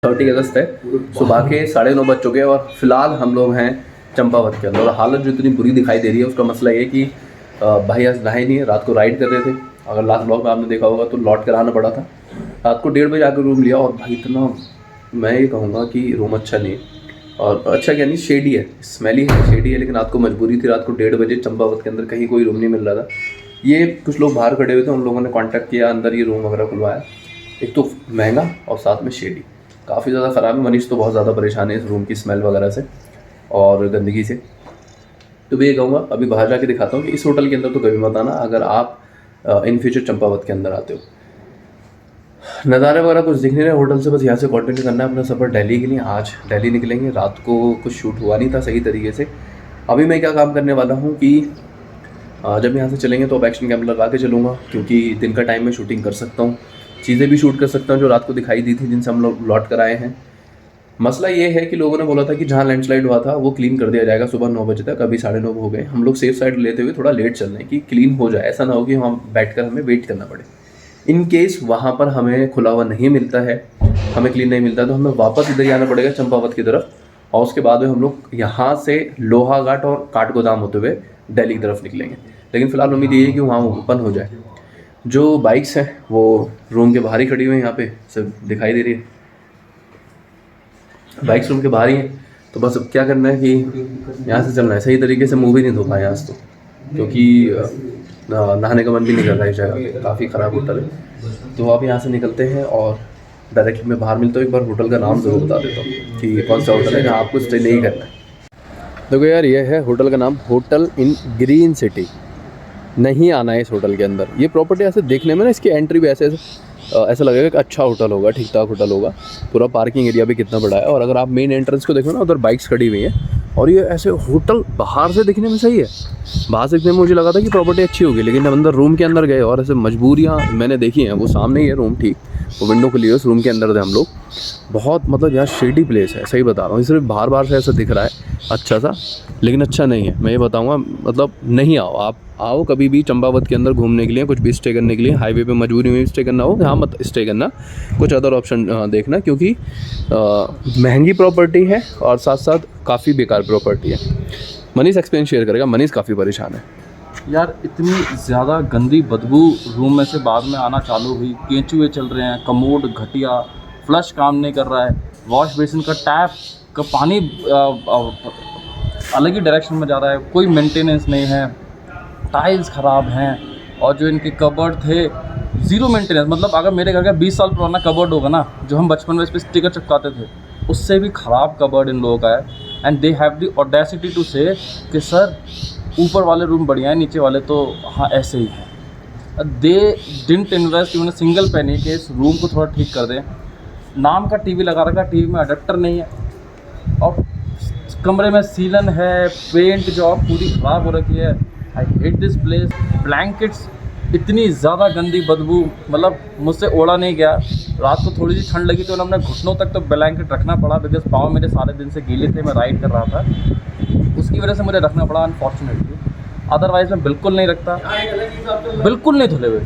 30 अगस्त है, सुबह के 9:30 बज चुके हैं और फिलहाल हम लोग हैं चंपावत के अंदर। और हालत जो इतनी बुरी दिखाई दे रही है उसका मसला ये कि भाई आज नहाए नहीं है, रात को राइड कर रहे थे। अगर लास्ट ब्लॉग में आपने देखा होगा तो लौट कर आना पड़ा था। रात को 1:30 बजे आकर रूम लिया और भाई इतना, मैं ये कहूँगा कि रूम अच्छा नहीं है। और अच्छा क्या नहीं, शेडी है, स्मेली है, शेडी है, लेकिन रात को मजबूरी थी। रात को 1:30 बजे चंपावत के अंदर कहीं कोई रूम नहीं मिल रहा था। ये कुछ लोग बाहर खड़े हुए थे, उन लोगों ने कांटेक्ट किया, अंदर ये रूम वगैरह खुलवाया। एक तो महंगा और साथ में शेडी, काफ़ी ज़्यादा ख़राब है। मनीष तो बहुत ज़्यादा परेशान है इस रूम की स्मेल वगैरह से और गंदगी से। तो मैं ये कहूँगा अभी बाहर जाके दिखाता हूँ कि इस होटल के अंदर तो कभी मत आना अगर आप इन फ्यूचर चंपावत के अंदर आते हो। नज़ारे वगैरह कुछ दिख नहीं रहे होटल से, बस यहाँ से कंटिन्यू करना है अपना सफ़र दिल्ली के लिए। आज दिल्ली निकलेंगे, रात को कुछ शूट हुआ नहीं था सही तरीके से। अभी मैं क्या काम करने वाला हूँ कि जब यहाँ से चलेंगे तो अब एक्शन कैमरा लगा के चलूँगा, क्योंकि दिन का टाइम में शूटिंग कर सकता हूँ, चीज़ें भी शूट कर सकता हूँ जो रात को दिखाई दी थी जिनसे हम लोग लौट कर आए हैं। मसला ये है कि लोगों ने बोला था कि जहाँ लैंडस्लाइड हुआ था वो क्लीन कर दिया जाएगा सुबह 9 बजे तक। अभी 9:30 हो गए। हम लोग सेफ साइड लेते हुए थोड़ा लेट चल रहे हैं कि क्लीन हो जाए, ऐसा ना हो कि हम बैठकर हमें वेट करना पड़े। इन केस वहाँ पर हमें खुला हुआ नहीं मिलता है, हमें क्लीन नहीं मिलता, तो हमें वापस इधर ही आना पड़ेगा चंपावत की तरफ। और उसके बाद में हम लोग यहाँ से लोहाघाट और काठगोदाम होते हुए दिल्ली की तरफ निकलेंगे। लेकिन फ़िलहाल उम्मीद यही है कि वहाँ ओपन हो जाए। जो बाइक्स हैं वो रूम के बाहर ही खड़ी हुई हैं, यहाँ पे सब दिखाई दे रही है, बाइक्स रूम के बाहर ही हैं। तो बस अब क्या करना है कि यहाँ से चलना है। सही तरीके से मूव ही नहीं धो पाए आज तो, क्योंकि नहाने का मन भी नहीं कर रहा है इस जगह पे, काफ़ी ख़राब होटल है। तो अब यहाँ से निकलते हैं और डायरेक्टली मैं बाहर मिलता हूँ। एक बार होटल का नाम ज़रूर बता देता हूँ कि कौन सा होटल है जहाँ आपको स्टे नहीं करना है। देखो यार, ये है होटल का नाम, होटल इन ग्रीन सिटी। नहीं आना है इस होटल के अंदर। ये प्रॉपर्टी ऐसे देखने में ना, इसकी एंट्री भी ऐसा लगेगा कि अच्छा होटल होगा, ठीक ठाक होटल होगा। पूरा पार्किंग एरिया भी कितना बड़ा है। और अगर आप मेन एंट्रेंस को देखो ना, उधर बाइक्स खड़ी हुई हैं। और ये ऐसे होटल बाहर से दिखने में सही है, बाहर से दिखने में मुझे लगा था कि प्रॉपर्टी अच्छी होगी, लेकिन अंदर रूम के अंदर गए और ऐसे मजबूरियाँ मैंने देखी हैं। वो सामने ही है रूम, ठीक, वो विंडो खुली है, उस रूम के अंदर थे हम लोग। बहुत मतलब यार शेडी प्लेस है, सही बता रहा हूँ। सिर्फ बाहर बाहर से ऐसा दिख रहा है अच्छा सा, लेकिन अच्छा नहीं है। मैं ये बताऊँगा, मतलब नहीं आओ, आप आओ कभी भी चंपावत के अंदर घूमने के लिए, कुछ भी स्टे करने के लिए। हाईवे पे मजबूरी में स्टे करना हो, यहाँ मत स्टे करना, कुछ अदर ऑप्शन देखना, क्योंकि महंगी प्रॉपर्टी है और साथ साथ काफ़ी बेकार प्रॉपर्टी है। मनीष एक्सपीरियंस शेयर करेगा, मनीष काफ़ी परेशान है। यार इतनी ज़्यादा गंदी बदबू रूम में से बाद में आना चालू हुई। केंचुए चल रहे हैं, कमोड घटिया, फ्लश काम नहीं कर रहा है, वॉश बेसिन का टैप का पानी अलग ही डायरेक्शन में जा रहा है, कोई मेंटेनेंस नहीं है, टाइल्स ख़राब हैं। और जो इनके कबर्ड थे ज़ीरो मेंटेनेंस। मतलब अगर मेरे घर का 20 साल पुराना कबर्ड होगा ना, जो हम बचपन में इस पर स्टिकर चिपकाते थे, उससे भी ख़राब कबर्ड इन लोगों का है। And they have the audacity to say कि सर ऊपर वाले रूम बढ़िया है, नीचे वाले तो हाँ ऐसे ही है। They didn't invest even single penny के इस रूम को थोड़ा ठीक कर दें। नाम का टीवी लगा रखा, टीवी में अडेप्टर नहीं है, और कमरे में सीलन है, पेंट जॉब पूरी ख़राब हो रखी है। I hate this place. Blankets इतनी ज़्यादा गंदी बदबू, मतलब मुझसे ओढ़ा नहीं गया। रात को थोड़ी सी ठंड लगी तो हमने घुटनों तक तो ब्लैंकेट रखना पड़ा, बिकॉज पाँव मेरे सारे दिन से गीले थे, मैं राइड कर रहा था, उसकी वजह से मुझे रखना पड़ा अनफॉर्चुनेटली। अदरवाइज मैं बिल्कुल नहीं रखता, बिल्कुल नहीं धुले हुए।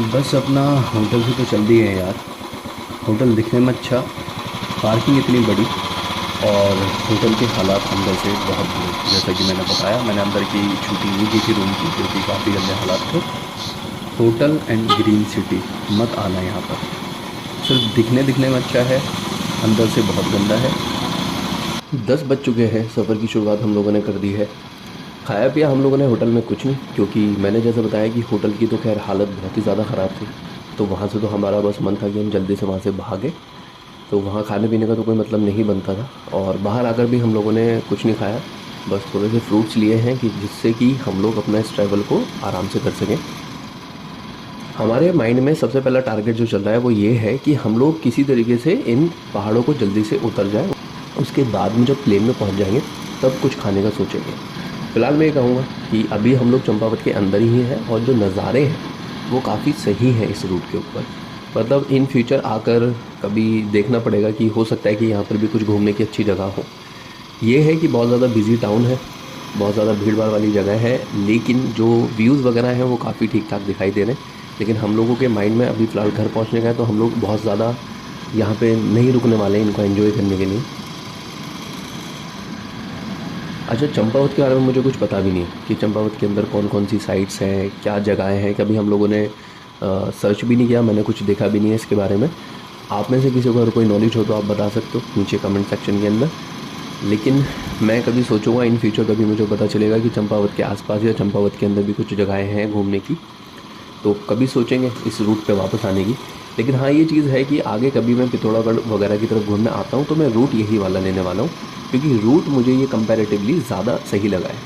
बस अपना होटल से तो चल दिए हैं यार। होटल दिखने में अच्छा, पार्किंग इतनी बड़ी, और होटल के हालात अंदर से बहुत बुरे। जैसा कि मैंने बताया, मैंने अंदर की शूटिंग नहीं की थी रूम की, क्योंकि काफ़ी गंदे हालात थे। होटल एंड ग्रीन सिटी, मत आना यहाँ पर। सिर्फ दिखने में अच्छा है, अंदर से बहुत गंदा है। 10 बज चुके हैं, सफ़र की शुरुआत हम लोगों ने कर दी है। खाया पिया हम लोगों ने होटल में कुछ नहीं, क्योंकि मैंने जैसे बताया कि होटल की तो खैर हालत बहुत ही ज़्यादा ख़राब थी। तो वहाँ से तो हमारा बस मन था कि हम जल्दी से वहाँ से भागें। तो वहाँ खाने पीने का तो कोई मतलब नहीं बनता था, और बाहर आकर भी हम लोगों ने कुछ नहीं खाया, बस थोड़े से फ्रूट्स लिए हैं कि जिससे कि हम लोग अपना इस ट्रैवल को आराम से कर सकें। हमारे माइंड में सबसे पहला टारगेट जो चल रहा है वो ये है कि हम लोग किसी तरीके से इन पहाड़ों को जल्दी से उतर जाएँ। उसके बाद में जब प्लेन में पहुँच जाएंगे तब कुछ खाने का सोचेंगे। फ़िलहाल मैं ये कहूँगा कि अभी हम लोग चंपावत के अंदर ही हैं, और जो नज़ारे हैं वो काफ़ी सही हैं इस रूट के ऊपर। मतलब इन फ्यूचर आकर कभी देखना पड़ेगा कि हो सकता है कि यहाँ पर भी कुछ घूमने की अच्छी जगह हो। ये है कि बहुत ज़्यादा बिज़ी टाउन है, बहुत ज़्यादा भीड़ भाड़ वाली जगह है, लेकिन जो व्यूज़ वगैरह हैं वो काफ़ी ठीक ठाक दिखाई दे रहे हैं। लेकिन हम लोगों के माइंड में अभी फ़िलहाल घर पहुँचने का है, तो हम लोग बहुत ज़्यादा यहाँ पे नहीं रुकने वाले हैं इनको एंजॉय करने के लिए। अच्छा, चंपावत के बारे में मुझे कुछ पता भी नहीं है कि चंपावत के अंदर कौन कौन सी साइट्स हैं, क्या जगहें हैं। कभी हम लोगों ने सर्च भी नहीं किया, मैंने कुछ देखा भी नहीं है इसके बारे में। आप में से किसी को अगर कोई नॉलेज हो तो आप बता सकते हो नीचे कमेंट सेक्शन के अंदर। लेकिन मैं कभी सोचूंगा इन फ्यूचर, कभी मुझे पता चलेगा कि चंपावत के आसपास या चंपावत के अंदर भी कुछ जगहें हैं घूमने की, तो कभी सोचेंगे इस रूट पे वापस आने की। लेकिन हाँ, ये चीज़ है कि आगे कभी मैं पिथौरागढ़ वगैरह की तरफ घूमने आता हूँ तो मैं रूट यही वाला लेने वाला हूँ, क्योंकि रूट मुझे ये कंपैरेटिवली ज़्यादा सही लगा है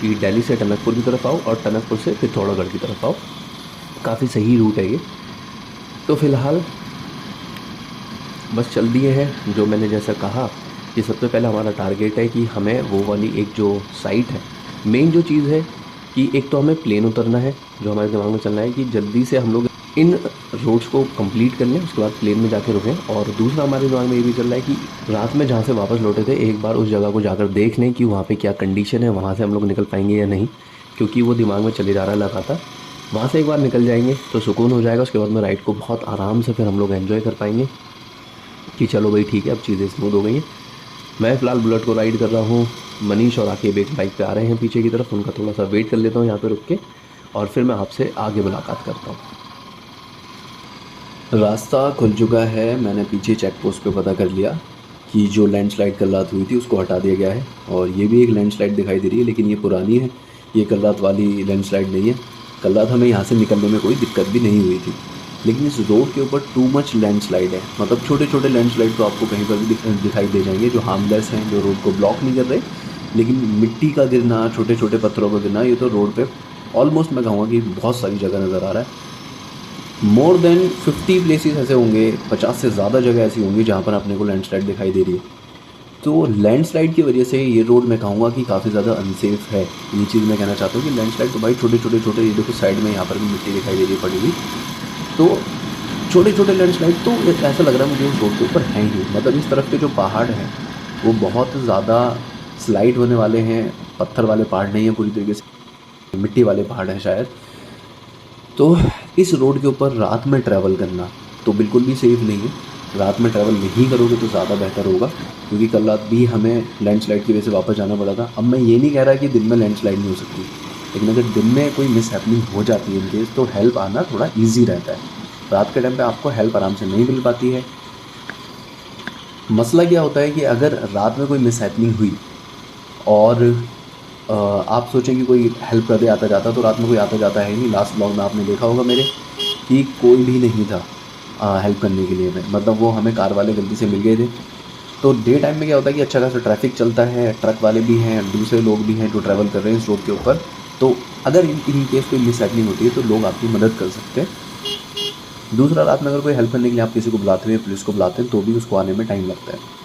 कि दिल्ली से टनकपुर की तरफ आओ और टनकपुर से पिथौरागढ़ की तरफ आओ। काफ़ी सही रूट है ये। तो फ़िलहाल बस चल दिए हैं। जो मैंने जैसा कहा कि सबसे पहले हमारा टारगेट है कि हमें वो वाली एक जो साइट है, मेन जो चीज़ है कि एक तो हमें प्लेन उतरना है, जो हमारे दिमाग में चलना है कि जल्दी से हम लोग इन रोड्स को कंप्लीट कर लें, उसके बाद प्लेन में जाके रुकें। और दूसरा हमारे दिमाग में ये भी चल रहा है कि रात में जहाँ से वापस लौटे थे एक बार उस जगह को जाकर देख लें कि वहाँ पे क्या कंडीशन है, वहाँ से हम लोग निकल पाएंगे या नहीं, क्योंकि वो दिमाग में चले जा रहा है लगातार। वहाँ से एक बार निकल जाएंगे तो सुकून हो जाएगा। उसके बाद में राइड को बहुत आराम से फिर हम लोग एंजॉय कर पाएंगे कि चलो भाई ठीक है, अब चीज़ें स्मूथ हो गई हैं। मैं फ़िलहाल बुलेट को राइड कर रहा हूँ। मनीष और आकिब एक बाइक पे आ रहे हैं पीछे की तरफ, उनका थोड़ा सा वेट कर लेता हूँ यहाँ पे रुक के, और फिर मैं आपसे आगे मुलाकात करता हूँ। रास्ता खुल चुका है। मैंने पीछे चेक पोस्ट पे पता कर लिया कि जो लैंडस्लाइड कल रात हुई थी उसको हटा दिया गया है, और ये भी एक लैंडस्लाइड दिखाई दे रही है, लेकिन ये पुरानी है, ये कल रात वाली लैंडस्लाइड नहीं है। कल रात हमें यहाँ से निकलने में कोई दिक्कत भी नहीं हुई थी, लेकिन इस रोड के ऊपर टू मच लैंडस्लाइड है। मतलब छोटे छोटे लैंडस्लाइड तो आपको कहीं पर भी दिखाई दे जाएंगे, जो हार्मलेस हैं, जो रोड को ब्लॉक नहीं कर रहे, लेकिन मिट्टी का गिरना, छोटे छोटे पत्थरों का गिरना, ये तो रोड पे ऑलमोस्ट मैं कहूँगा कि बहुत सारी जगह नज़र आ रहा है। मोर देन 50 प्लेसेस ऐसे होंगे, 50 से ज़्यादा जगह ऐसी होंगी जहाँ पर अपने को लैंडस्लाइड दिखाई दे रही है। तो लैंडस्लाइड की वजह से ये रोड मैं कहूँगा कि काफ़ी ज़्यादा अनसेफ है। ये चीज़ मैं कहना चाहता हूँ कि लैंडस्लाइड तो भाई छोटे छोटे ये देखो साइड में यहाँ पर भी मिट्टी दिखाई दे रही है पड़ी हुई, तो छोटे छोटे लैंडस्लाइड तो ऐसा लग रहा है मुझे उस रोड के ऊपर हैं ही। मतलब इस तरफ के जो पहाड़ हैं वो बहुत ज़्यादा स्लाइड होने वाले हैं, पत्थर वाले पहाड़ नहीं हैं पूरी तरीके से, मिट्टी वाले पहाड़ हैं शायद। तो इस रोड के ऊपर रात में ट्रैवल करना तो बिल्कुल भी सेफ़ नहीं है। रात में ट्रैवल नहीं करोगे तो ज़्यादा बेहतर होगा, क्योंकि कल रात भी हमें लैंडस्लाइड की वजह से वापस जाना पड़ा था। अब मैं ये नहीं कह रहा कि दिन में लैंडस्लाइड नहीं हो सकती, लेकिन अगर दिन में कोई मिस हैपनिंग हो जाती है इन केस, तो हेल्प आना थोड़ा ईजी रहता है। रात के टाइम पे आपको हेल्प आराम से नहीं मिल पाती है। मसला क्या होता है कि अगर रात में कोई मिस हैपनिंग हुई और आप सोचें कि कोई हेल्प कर दे आता जाता, तो रात में कोई आता जाता है नहीं। लास्ट ब्लॉग में आपने देखा होगा मेरे कि कोई भी नहीं था हेल्प करने के लिए। मतलब वो हमें कार वाले गलती से मिल गए थे। तो डे टाइम में क्या होता है कि अच्छा खासा ट्रैफिक चलता है, ट्रक वाले भी हैं, दूसरे लोग भी हैं जो ट्रैवल कर रहे हैं इस रोड के ऊपर। तो अगर इन केस कोई मिस हैपनिंग होती है तो लोग आपकी मदद कर सकते हैं। दूसरा, रात में अगर कोई हेल्प करने के लिए आप किसी को बुलाते हैं, पुलिस को बुलाते हैं, तो भी उसको आने में टाइम लगता है।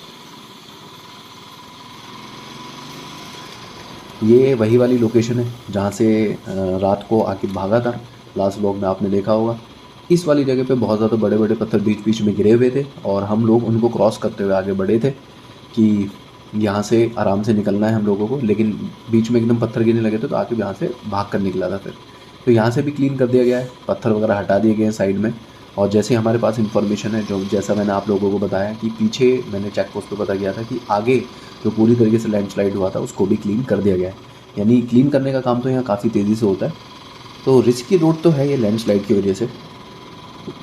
ये वही वाली लोकेशन है जहाँ से रात को आके भागा था। लास्ट व्लॉग में आपने देखा होगा। इस वाली जगह पे बहुत ज़्यादा बड़े बड़े पत्थर बीच बीच में गिरे हुए थे, और हम लोग उनको क्रॉस करते हुए आगे बढ़े थे कि यहाँ से आराम से निकलना है हम लोगों को। लेकिन बीच में एकदम पत्थर गिरने लगे थे, तो आके यहाँ से भाग कर निकला था फिर। तो यहाँ से भी क्लीन कर दिया गया है, पत्थर वगैरह हटा दिए गए हैं साइड में। और जैसे हमारे पास इन्फॉर्मेशन है, जो जैसा मैंने आप लोगों को बताया कि पीछे मैंने चेक पोस्ट पे पता किया था कि आगे जो पूरी तरीके से लैंडस्लाइड हुआ था उसको भी क्लीन कर दिया गया है। यानी क्लीन करने का काम तो यहाँ काफ़ी तेज़ी से होता है। तो रिस्की रोड तो है ये लैंडस्लाइड की वजह से।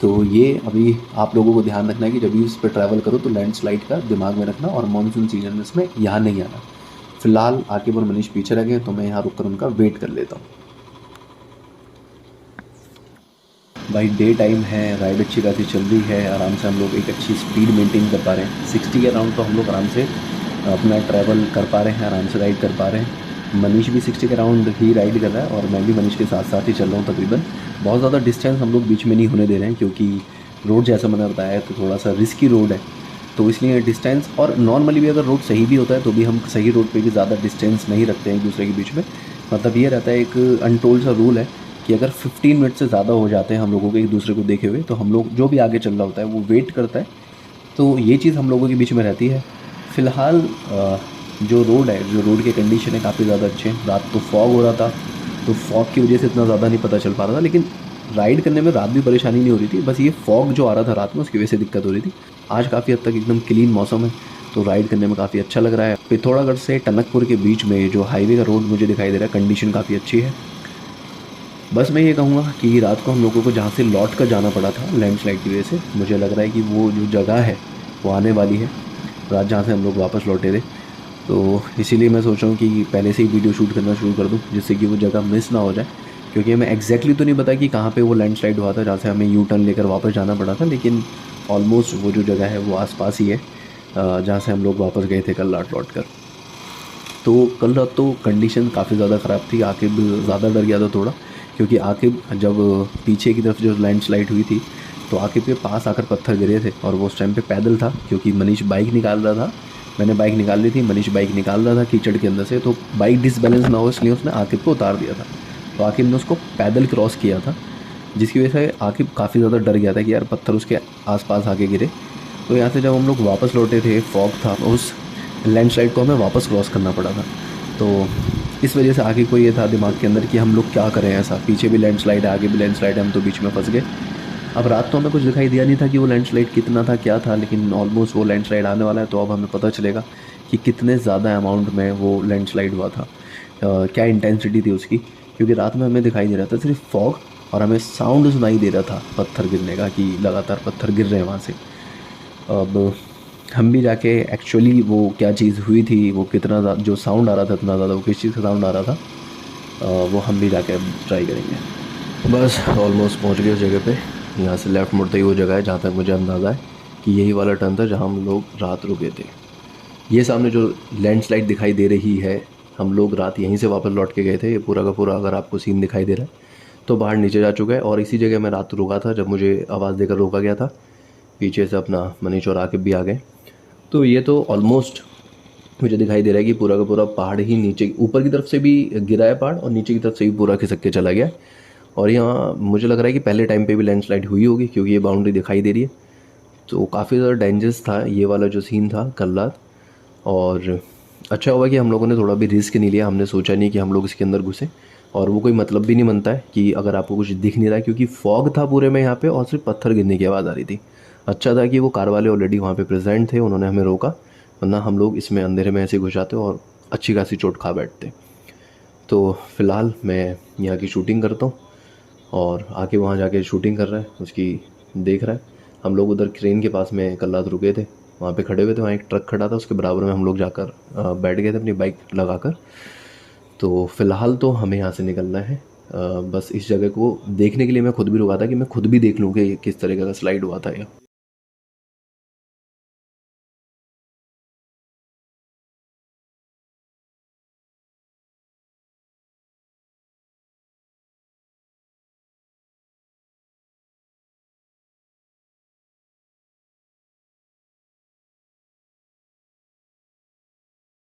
तो ये अभी आप लोगों को ध्यान रखना है कि जब भी इस पर ट्रैवल करो तो लैंडस्लाइड का दिमाग में रखना, और मानसून सीजन में इसमें यहाँ नहीं आना। फ़िलहाल आकिब और मनीष पीछे रह गए, तो मैं यहाँ रुक कर उनका वेट कर लेता हूँ। भाई डे टाइम है, राइड अच्छी खासी चल रही है, आराम से हम लोग एक अच्छी स्पीड मेंटेन कर पा रहे हैं। 60 के अराउंड तो हम लोग आराम से अपना ट्रैवल कर पा रहे हैं, आराम से राइड कर पा रहे हैं। मनीष भी 60 के अराउंड ही राइड कर रहा है, और मैं भी मनीष के साथ साथ ही चल रहा हूँ तकरीबन। बहुत ज़्यादा डिस्टेंस हम लोग बीच में नहीं होने दे रहे हैं, क्योंकि रोड जैसा मैंने बताया है तो थोड़ा सा रिस्की रोड है, तो इसलिए डिस्टेंस। और नॉर्मली भी अगर रोड सही भी होता है तो भी हम सही रोड पे भी ज़्यादा डिस्टेंस नहीं रखते हैं एक दूसरे के बीच में। मतलब ये रहता है, एक अनटोल्ड सा रूल है कि अगर 15 मिनट से ज़्यादा हो जाते हैं हम लोगों के एक दूसरे को देखे हुए, तो हम लोग जो भी आगे चल रहा होता है वो वेट करता है। तो ये चीज़ हम लोगों के बीच में रहती है। फ़िलहाल जो रोड के कंडीशन है काफ़ी ज़्यादा अच्छे हैं। रात तो फॉग हो रहा था, तो फॉग की वजह से इतना ज़्यादा नहीं पता चल पा रहा था, लेकिन राइड करने में रात भी परेशानी नहीं हो रही थी, बस ये फॉग जो आ रहा था रात में उसकी वजह से दिक्कत हो रही थी। आज काफ़ी हद तक एकदम क्लीन मौसम है, तो राइड करने में काफ़ी अच्छा लग रहा है। पिथौरागढ़ से टनकपुर के बीच में जो हाईवे का रोड मुझे दिखाई दे रहा है, कंडीशन काफ़ी अच्छी है। बस मैं ये कहूँगा कि रात को हम लोगों को जहाँ से लौट कर जाना पड़ा था लैंडस्लाइड की वजह से, मुझे लग रहा है कि वो जो जगह है वो आने वाली है, रात जहाँ से हम लोग वापस लौटे थे। तो इसीलिए मैं सोच रहा हूँ कि पहले से ही वीडियो शूट करना शुरू कर दूँ, जिससे कि वो जगह मिस ना हो जाए। क्योंकि हमें एग्जैक्टली तो नहीं पता कि कहाँ पे वो लैंडस्लाइड हुआ था जहाँ से हमें यू टर्न लेकर वापस जाना पड़ा था, लेकिन ऑलमोस्ट वो जो जगह है वो आसपास ही है जहाँ से हम लोग वापस गए थे कल रात लौट कर। तो कल रात तो कंडीशन काफ़ी ज़्यादा ख़राब थी। आकिब ज़्यादा डर गया था थोड़ा, क्योंकि आकिब जब पीछे की तरफ जो लैंडस्लाइड हुई थी तो आकिब के पास आकर पत्थर गिरे थे, और वो उस टाइम पे पैदल था क्योंकि मनीष बाइक निकाल रहा था। मैंने बाइक निकाल ली थी, मनीष बाइक निकाल रहा था कीचड़ के अंदर से, तो बाइक डिसबैलेंस ना हो इसलिए उसने आकिब को उतार दिया था। तो आकिब ने उसको पैदल क्रॉस किया था, जिसकी वजह से आकिब काफ़ी ज़्यादा डर गया था कि यार पत्थर उसके आसपास आके गिरे। तो यहाँ से जब हम लोग वापस लौटे थे, फॉग था, उस लैंडस्लाइड को हमें वापस क्रॉस करना पड़ा था। तो इस वजह से आगे को ये था दिमाग के अंदर कि हम लोग क्या करें ऐसा, पीछे भी लैंडस्लाइड है, आगे भी लैंडस्लाइड है, हम तो बीच में फंस गए। अब रात तो हमें कुछ दिखाई दिया नहीं था कि वो लैंडस्लाइड कितना था क्या था, लेकिन ऑलमोस्ट वो लैंडस्लाइड आने वाला है, तो अब हमें पता चलेगा कि कितने ज़्यादा अमाउंट में वो लैंडस्लाइड हुआ था, क्या इंटेंसिटी थी उसकी। क्योंकि रात में हमें दिखाई दे रहा था सिर्फ फॉग, और हमें साउंड सुनाई दे रहा था पत्थर गिरने का, कि लगातार पत्थर गिर रहे हैं वहाँ से। अब हम भी जाके एक्चुअली वो क्या चीज़ हुई थी, वो कितना जो साउंड आ रहा था इतना ज़्यादा, वो किस चीज़ का साउंड आ रहा था, वो हम भी जाके ट्राई करेंगे। बस ऑलमोस्ट पहुंच गए उस जगह पे। यहाँ से लेफ़्ट मुड़ते ही वो जगह है जहाँ तक मुझे अंदाज़ा है कि यही वाला टर्न था जहाँ हम लोग रात रुके थे। ये सामने जो लैंडस्लाइड दिखाई दे रही है, हम लोग रात यहीं से वापस लौट के गए थे। ये पूरा का पूरा अगर आपको सीन दिखाई दे रहा है तो बाहर नीचे जा चुका है, और इसी जगह मैं रात रुका था जब मुझे आवाज़ देकर रोका गया था। पीछे से अपना मनीष और आकिब भी आ गए। तो ये तो ऑलमोस्ट मुझे दिखाई दे रहा है कि पूरा का पूरा पहाड़ ही नीचे ऊपर की तरफ से भी गिरा है पहाड़, और नीचे की तरफ से भी पूरा खिसक के चला गया। और यहाँ मुझे लग रहा है कि पहले टाइम पे भी लैंडस्लाइड हुई होगी, क्योंकि ये बाउंड्री दिखाई दे रही है। तो काफ़ी ज़्यादा डेंजरस था ये वाला जो सीन था कल रात। और अच्छा हुआ कि हम लोगों ने थोड़ा भी रिस्क नहीं लिया, हमने सोचा नहीं कि हम लोग इसके अंदर घुसे। और वो कोई मतलब भी नहीं बनता है कि अगर आपको कुछ दिख नहीं रहा है, क्योंकि फॉग था पूरे में यहाँ पे और सिर्फ पत्थर गिरने की आवाज़ आ रही थी। अच्छा था कि वो कार वाले ऑलरेडी वहाँ पे प्रेजेंट थे, उन्होंने हमें रोका, वरना हम लोग इसमें अंधेरे में ऐसे घुस जाते और अच्छी खासी चोट खा बैठते। तो फ़िलहाल मैं यहाँ की शूटिंग करता हूँ, और आके वहाँ जाके शूटिंग कर रहा है उसकी देख रहा है। हम लोग उधर क्रेन के पास में कल रात रुके थे, वहाँ पे खड़े हुए थे, वहाँ एक ट्रक खड़ा था, उसके बराबर में हम लोग जाकर बैठ गए थे अपनी बाइक लगाकर। तो फ़िलहाल तो हमें यहाँ से निकलना है। बस इस जगह को देखने के लिए मैं खुद भी रुका था कि मैं खुद भी देख लूँ कि किस तरीके का स्लाइड हुआ था यह।